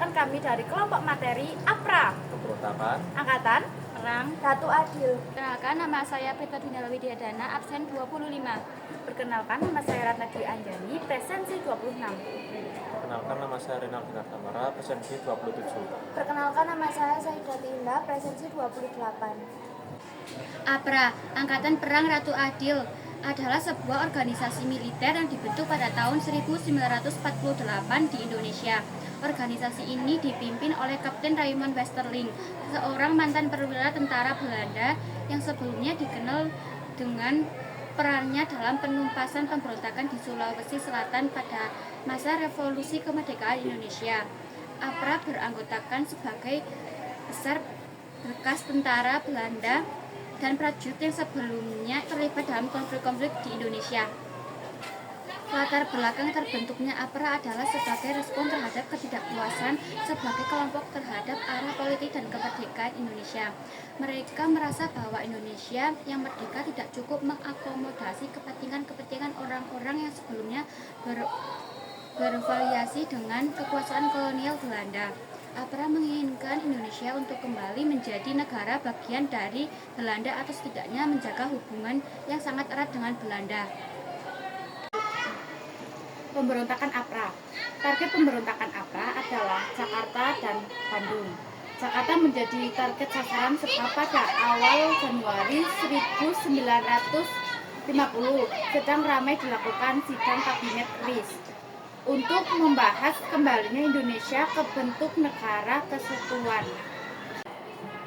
memperkenalkan kami dari kelompok materi APRA, Pemberontakan Angkatan Perang Ratu Adil. Perkenalkan, nama saya Prita Dinala Widyadana, absen 25. Perkenalkan, nama saya Ratna Dwi Anjani, presensi 26. Perkenalkan, nama saya Renal Dinar Tamara, presensi 27. Perkenalkan, nama saya Saidati Indah, presensi 28. APRA, Angkatan Perang Ratu Adil, adalah sebuah organisasi militer yang dibentuk pada tahun 1948 di Indonesia. Organisasi ini dipimpin oleh Kapten Raymond Westerling, seorang mantan perwira tentara Belanda yang sebelumnya dikenal dengan perannya dalam penumpasan pemberontakan di Sulawesi Selatan pada masa revolusi kemerdekaan Indonesia. APRA beranggotakan sebagai besar bekas tentara Belanda dan prajurit yang sebelumnya terlibat dalam konflik-konflik di Indonesia. Latar belakang terbentuknya APRA adalah sebagai respon terhadap ketidakpuasan sebagai kelompok terhadap arah politik dan kemerdekaan Indonesia. Mereka merasa bahwa Indonesia yang merdeka tidak cukup mengakomodasi kepentingan-kepentingan orang-orang yang sebelumnya bervariasi dengan kekuasaan kolonial Belanda. APRA menginginkan Indonesia untuk kembali menjadi negara bagian dari Belanda atau setidaknya menjaga hubungan yang sangat erat dengan Belanda. Pemberontakan APRA. Target pemberontakan APRA adalah Jakarta dan Bandung. Jakarta menjadi target sasaran sebab pada awal Januari 1950 sedang ramai dilakukan sidang kabinet RIS untuk membahas kembalinya Indonesia ke bentuk negara kesatuan.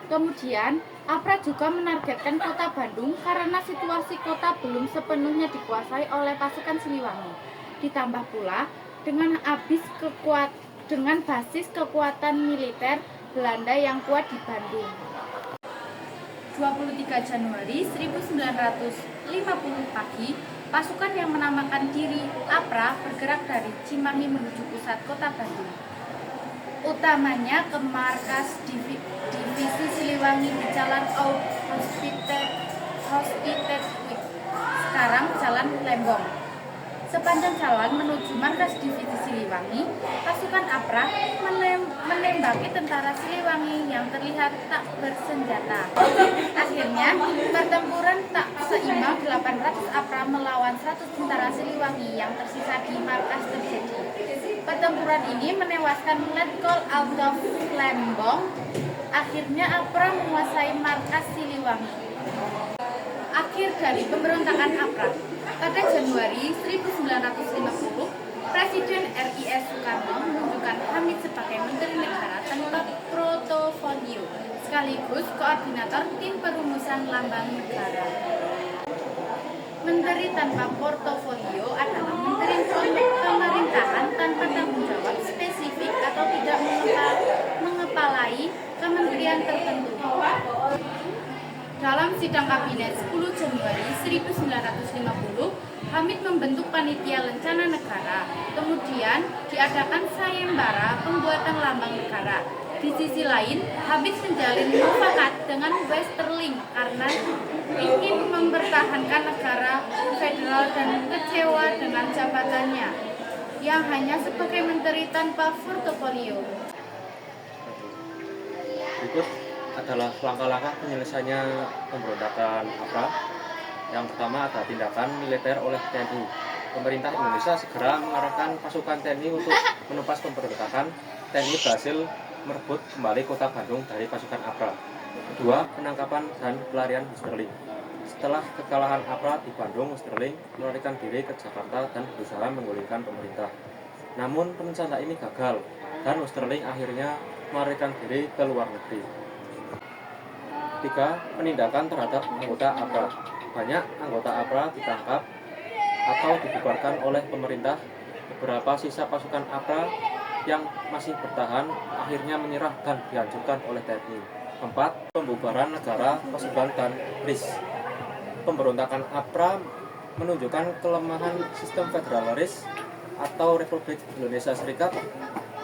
Kemudian, APRA juga menargetkan kota Bandung karena situasi kota belum sepenuhnya dikuasai oleh pasukan Siliwangi. Ditambah pula dengan basis kekuatan militer Belanda yang kuat di Bandung. 23 Januari 1950 pagi, pasukan yang menamakan diri APRA bergerak dari Cimahi menuju pusat kota Bandung. Utamanya ke markas divisi Siliwangi di Jalan Hospited, sekarang Jalan Lembong. Sepanjang jalan menuju markas divisi Siliwangi, pasukan APRA menembaki tentara Siliwangi yang terlihat tak bersenjata. Akhirnya, pertempuran tak seimbang 800 APRA melawan 100 tentara Siliwangi yang tersisa di markas terjadi. Pertempuran ini menewaskan Letkol Althoff Lembong. Akhirnya APRA menguasai markas Siliwangi. Akhir dari pemberontakan APRA. Pada Januari 1950, Presiden RI Soekarno menunjukkan Hamid sebagai Menteri Negara tanpa portofolio, sekaligus koordinator tim perumusan lambang negara. Menteri tanpa portofolio adalah menteri pemerintahan tanpa tanggung jawab spesifik atau tidak mengepalai kementerian tertentu. Dalam sidang kabinet 10 Januari 1950, Hamid membentuk panitia lencana negara. Kemudian diadakan sayembara pembuatan lambang negara. Di sisi lain, Hamid menjalin mufakat dengan Westerling karena ingin mempertahankan negara federal dan kecewa dengan jabatannya yang hanya sebagai menteri tanpa portofolio. berikut adalah langkah-langkah penyelesaiannya pemberontakan APRA. Yang pertama ada tindakan militer oleh TNI. Pemerintah Indonesia segera mengarahkan pasukan TNI untuk menumpas pemberontakan. TNI berhasil merebut kembali kota Bandung dari pasukan APRA. Kedua, penangkapan dan pelarian Westerling. Setelah kekalahan APRA di Bandung, Westerling melarikan diri ke Jakarta dan berusaha menggulingkan pemerintah. Namun rencana ini gagal dan Westerling akhirnya melarikan diri ke luar negeri. 3. Penindakan terhadap anggota APRA. Banyak anggota APRA ditangkap atau dibubarkan oleh pemerintah. Beberapa sisa pasukan APRA yang masih bertahan akhirnya menyerah dan dihancurkan oleh TNI. 4. Pembubaran negara, Pasundan dan RIS. Pemberontakan APRA menunjukkan kelemahan sistem federalis atau Republik Indonesia Serikat.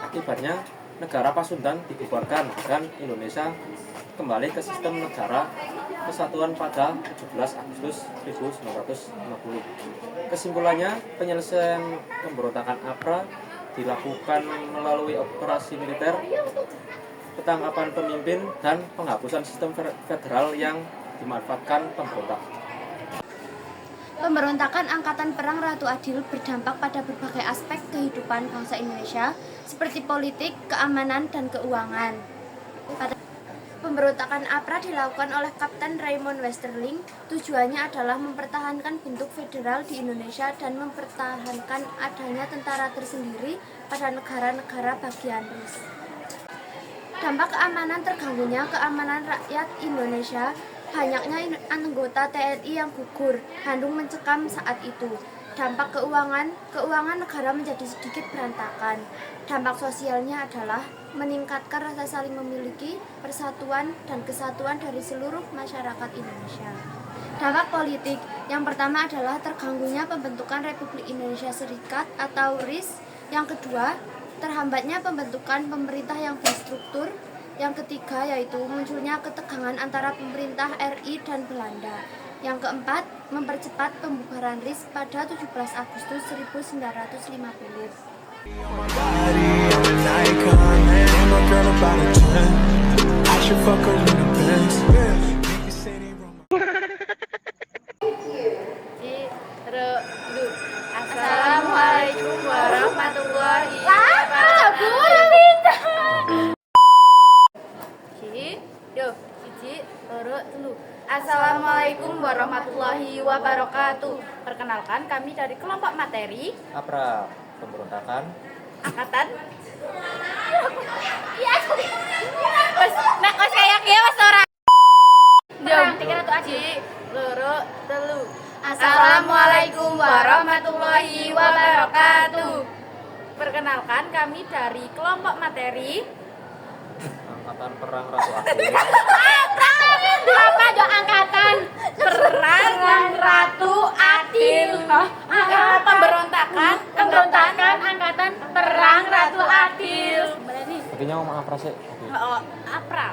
Akibatnya negara Pasundan dibubarkan dan Indonesia kembali ke sistem negara kesatuan pada 17 Agustus 1950. Kesimpulannya, penyelesaian pemberontakan APRA dilakukan melalui operasi militer, penangkapan pemimpin, dan penghapusan sistem federal yang dimanfaatkan pemberontak. Pemberontakan Angkatan Perang Ratu Adil berdampak pada berbagai aspek kehidupan bangsa Indonesia seperti politik, keamanan, dan keuangan. Pemberontakan APRA dilakukan oleh Kapten Raymond Westerling. Tujuannya adalah mempertahankan bentuk federal di Indonesia dan mempertahankan adanya tentara tersendiri pada negara-negara bagian RIS. Dampak keamanan terganggunya keamanan rakyat Indonesia, banyaknya anggota TNI yang gugur, Bandung mencekam saat itu. Dampak keuangan negara menjadi sedikit berantakan. Dampak sosialnya adalah meningkatkan rasa saling memiliki, persatuan dan kesatuan dari seluruh masyarakat Indonesia. Dampak politik yang pertama adalah terganggunya pembentukan Republik Indonesia Serikat atau RIS. Yang kedua, terhambatnya pembentukan pemerintah yang berstruktur. Yang ketiga yaitu munculnya ketegangan antara pemerintah RI dan Belanda. Yang keempat, mempercepat pembubaran RIS pada 17 Agustus 1950. Assalamualaikum warahmatullahi wabarakatuh. Assalamualaikum warahmatullahi wabarakatuh. Perkenalkan, kami dari kelompok materi APRA, pemberontakan angkatan. Nek wis kayak kieu wis ora. Perang 300 loro telu. Assalamualaikum warahmatullahi wabarakatuh. Perkenalkan, kami dari kelompok materi Angkatan Perang Ratu Adil. Apa do angkatan Perang Ratu Adil. Pemberontakan angkatan perang Ratu Adil. Artinya ngomong APRA sih. APRA.